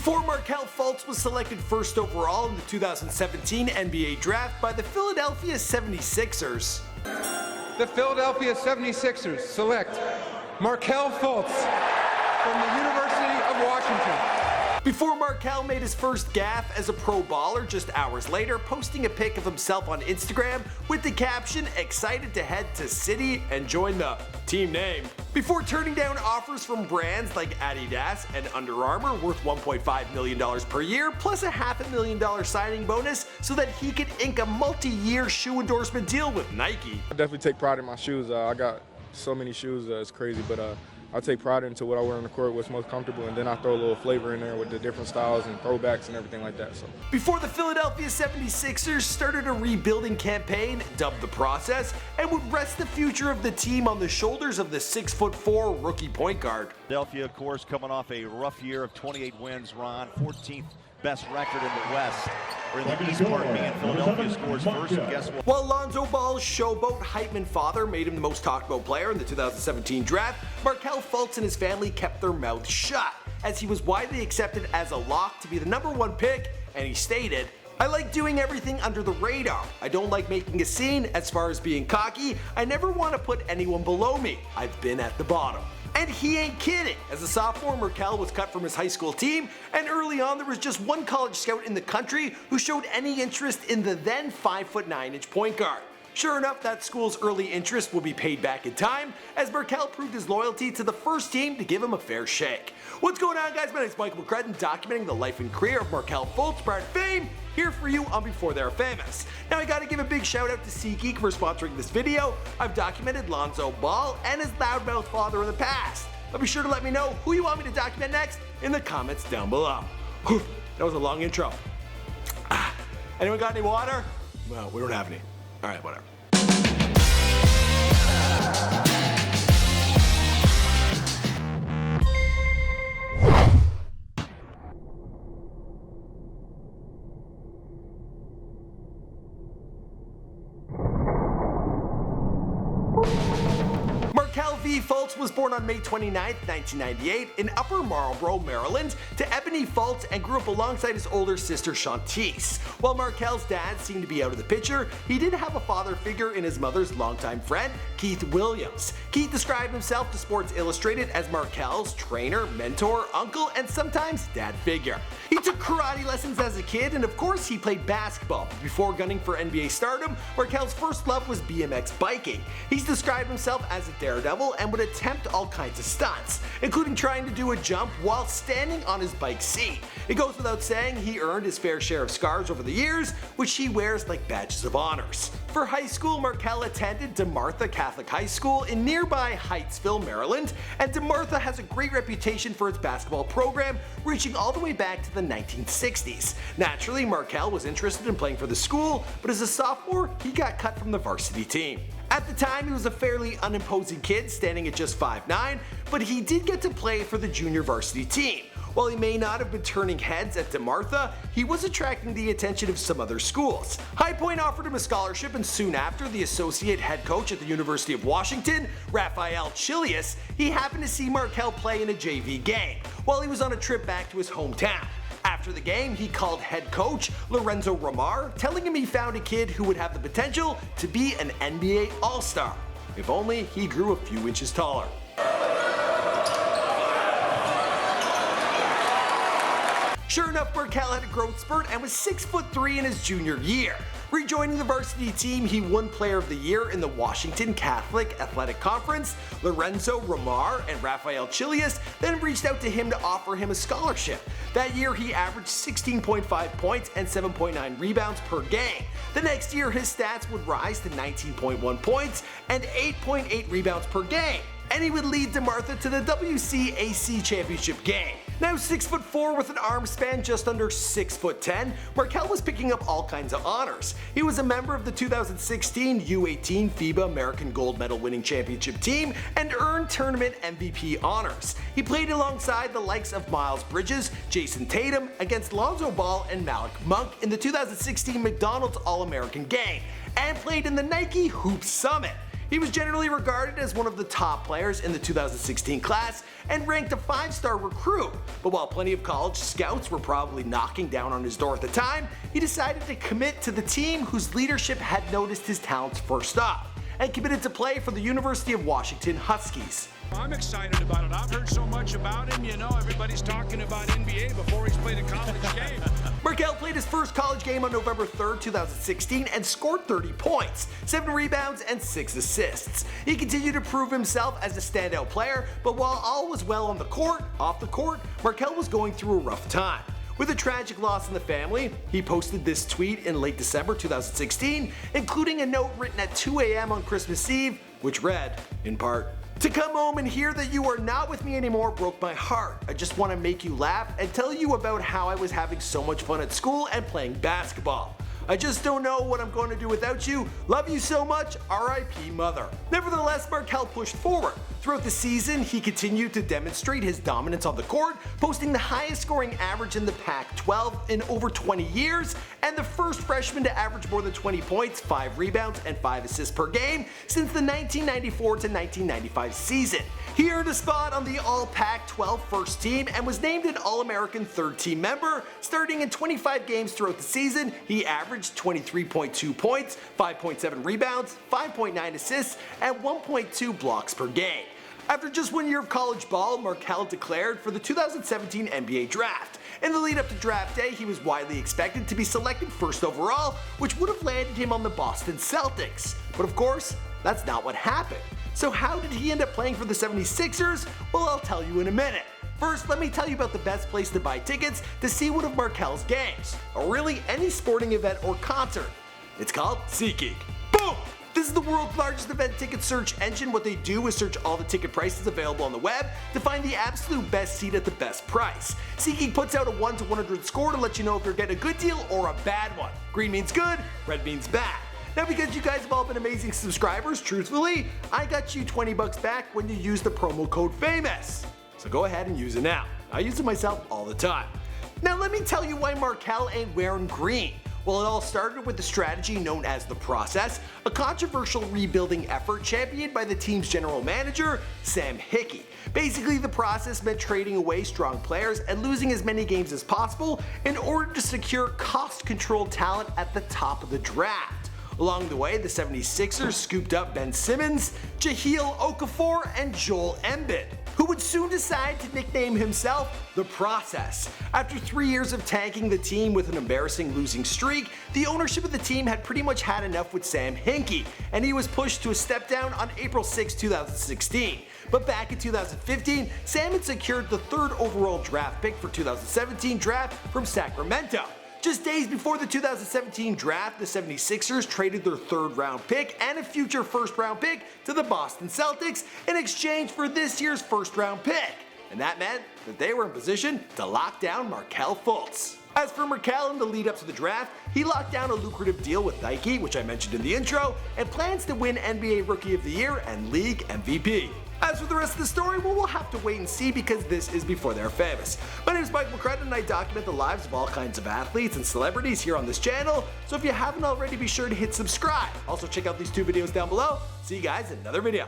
Before Markelle Fultz was selected first overall in the 2017 NBA Draft by the Philadelphia 76ers. The Philadelphia 76ers select Markelle Fultz from the University of Washington. Before Markelle made his first gaffe as a pro baller just hours later, posting a pic of himself on Instagram with the caption, "Excited to head to City and join the team name." Before turning down offers from brands like Adidas and Under Armour worth $1.5 million per year, plus a $500,000 signing bonus so that he could ink a multi-year shoe endorsement deal with Nike. I definitely take pride in my shoes. I got so many shoes, it's crazy, but I take pride into what I wear on the court, what's most comfortable, and then I throw a little flavor in there with the different styles and throwbacks and everything like that. So. Before the Philadelphia 76ers started a rebuilding campaign, dubbed The Process, and would rest the future of the team on the shoulders of the 6'4" rookie point guard. Philadelphia, of course, coming off a rough year of 28 wins, Ron, 14th best record in the West, or in the East, pardon me, and Philadelphia scores first, and guess what? While Lonzo Ball's showboat hype man father made him the most talked about player in the 2017 draft, Markelle Fultz and his family kept their mouths shut, as he was widely accepted as a lock to be the #1 pick, and he stated, "I like doing everything under the radar. I don't like making a scene. As far as being cocky, I never want to put anyone below me. I've been at the bottom." And he ain't kidding. As a sophomore, Markelle was cut from his high school team, and early on there was just one college scout in the country who showed any interest in the then 5'9" point guard. Sure enough, that school's early interest will be paid back in time, as Markelle proved his loyalty to the first team to give him a fair shake. What's going on, guys? My name is Michael McCrudden, documenting the life and career of Markelle Fultz, prior to fame, here for you on Before They're Famous. Now I gotta give a big shout out to SeatGeek for sponsoring this video. I've documented Lonzo Ball and his loudmouth father in the past. But be sure to let me know who you want me to document next in the comments down below. Whew, that was a long intro. Anyone got any water? Well, we don't have any. Alright, whatever. Markelle V. Fultz was born on May 29, 1998 in Upper Marlboro, Maryland, to Ebony Fultz, and grew up alongside his older sister Shantice. While Markelle's dad seemed to be out of the picture, he did have a father figure in his mother's longtime friend, Keith Williams. Keith described himself to Sports Illustrated as Markelle's trainer, mentor, uncle, and sometimes dad figure. He took karate lessons as a kid, and of course he played basketball. Before gunning for NBA stardom, Markelle's first love was BMX biking. He's described himself as a daredevil and would attempt all kinds of stunts, including trying to do a jump while standing on his bike seat. It goes without saying he earned his fair share of scars over the years, which he wears like badges of honors. For high school, Markelle attended DeMAR Catholic High School in nearby Hyattsville, Maryland, and DeMar has a great reputation for its basketball program, reaching all the way back to the 1960s. Naturally, Markelle was interested in playing for the school, but as a sophomore, he got cut from the varsity team. At the time, he was a fairly unimposing kid, standing at just 5'9", but he did get to play for the junior varsity team. While he may not have been turning heads at DeMar, he was attracting the attention of some other schools. High Point offered him a scholarship, and soon after, the associate head coach at the University of Washington, Raphael Chilius, he happened to see Markelle play in a JV game while he was on a trip back to his hometown. After the game, he called head coach Lorenzo Romar, telling him he found a kid who would have the potential to be an NBA All-Star. If only he grew a few inches taller. Sure enough, Markelle had a growth spurt and was 6'3" in his junior year. Rejoining the varsity team, he won Player of the Year in the Washington Catholic Athletic Conference. Lorenzo Romar and Raphael Chilius then reached out to him to offer him a scholarship. That year, he averaged 16.5 points and 7.9 rebounds per game. The next year, his stats would rise to 19.1 points and 8.8 rebounds per game, and he would lead DeMar to the WCAC championship game. Now 6'4" with an arm span just under 6'10", Markelle was picking up all kinds of honors. He was a member of the 2016 U18 FIBA American Gold Medal winning championship team and earned tournament MVP honors. He played alongside the likes of Miles Bridges, Jason Tatum, against Lonzo Ball and Malik Monk in the 2016 McDonald's All-American game, and played in the Nike Hoop Summit. He was generally regarded as one of the top players in the 2016 class and ranked a 5-star recruit, but while plenty of college scouts were probably knocking down on his door at the time, he decided to commit to the team whose leadership had noticed his talents first up, and committed to play for the University of Washington Huskies. I'm excited about it. I've heard so much about him, you know, everybody's talking about NBA before he's played a college game. Markelle played his first college game on November 3rd, 2016 and scored 30 points, 7 rebounds, and 6 assists. He continued to prove himself as a standout player, but while all was well on the court, off the court, Markelle was going through a rough time. With a tragic loss in the family, he posted this tweet in late December 2016, including a note written at 2 a.m. on Christmas Eve, which read, in part, "To come home and hear that you are not with me anymore broke my heart. I just want to make you laugh and tell you about how I was having so much fun at school and playing basketball. I just don't know what I'm going to do without you. Love you so much, RIP Mother." Nevertheless, Markelle pushed forward. Throughout the season, he continued to demonstrate his dominance on the court, posting the highest scoring average in the Pac-12 in over 20 years, and the first freshman to average more than 20 points, 5 rebounds, and 5 assists per game since the 1994 to 1995 season. He earned a spot on the All-Pac-12 first team and was named an All-American third team member. Starting in 25 games throughout the season, he averaged 23.2 points, 5.7 rebounds, 5.9 assists, and 1.2 blocks per game. After just 1 year of college ball, Markelle declared for the 2017 NBA draft. In the lead up to draft day, he was widely expected to be selected first overall, which would have landed him on the Boston Celtics. But of course, that's not what happened. So how did he end up playing for the 76ers? Well, I'll tell you in a minute. First, let me tell you about the best place to buy tickets to see one of Markelle's games, or really any sporting event or concert. It's called SeatGeek. Boom! This is the world's largest event ticket search engine. What they do is search all the ticket prices available on the web to find the absolute best seat at the best price. SeatGeek puts out a 1 to 100 score to let you know if you're getting a good deal or a bad one. Green means good, red means bad. Now, because you guys have all been amazing subscribers, truthfully, I got you 20 bucks back when you use the promo code FAMOUS. So go ahead and use it now. I use it myself all the time. Now let me tell you why Markelle ain't wearing green. Well, it all started with the strategy known as the process, a controversial rebuilding effort championed by the team's general manager, Sam Hickey. Basically, the process meant trading away strong players and losing as many games as possible in order to secure cost-controlled talent at the top of the draft. Along the way, the 76ers scooped up Ben Simmons, Jahlil Okafor, and Joel Embiid, who would soon decide to nickname himself The Process. After 3 years of tanking the team with an embarrassing losing streak, the ownership of the team had pretty much had enough with Sam Hinkie, and he was pushed to a step down on April 6, 2016. But back in 2015, Sam had secured the 3rd overall draft pick for 2017 draft from Sacramento. Just days before the 2017 draft, the 76ers traded their 3rd round pick and a future 1st round pick to the Boston Celtics in exchange for this year's 1st round pick. And that meant that they were in position to lock down Markelle Fultz. As for Markelle in the lead up to the draft, he locked down a lucrative deal with Nike, which I mentioned in the intro, and plans to win NBA Rookie of the Year and League MVP. As for the rest of the story, well, we'll have to wait and see because this is before they're famous. My name is Mike McCrudden and I document the lives of all kinds of athletes and celebrities here on this channel, so if you haven't already, be sure to hit subscribe. Also check out these 2 videos down below. See you guys in another video.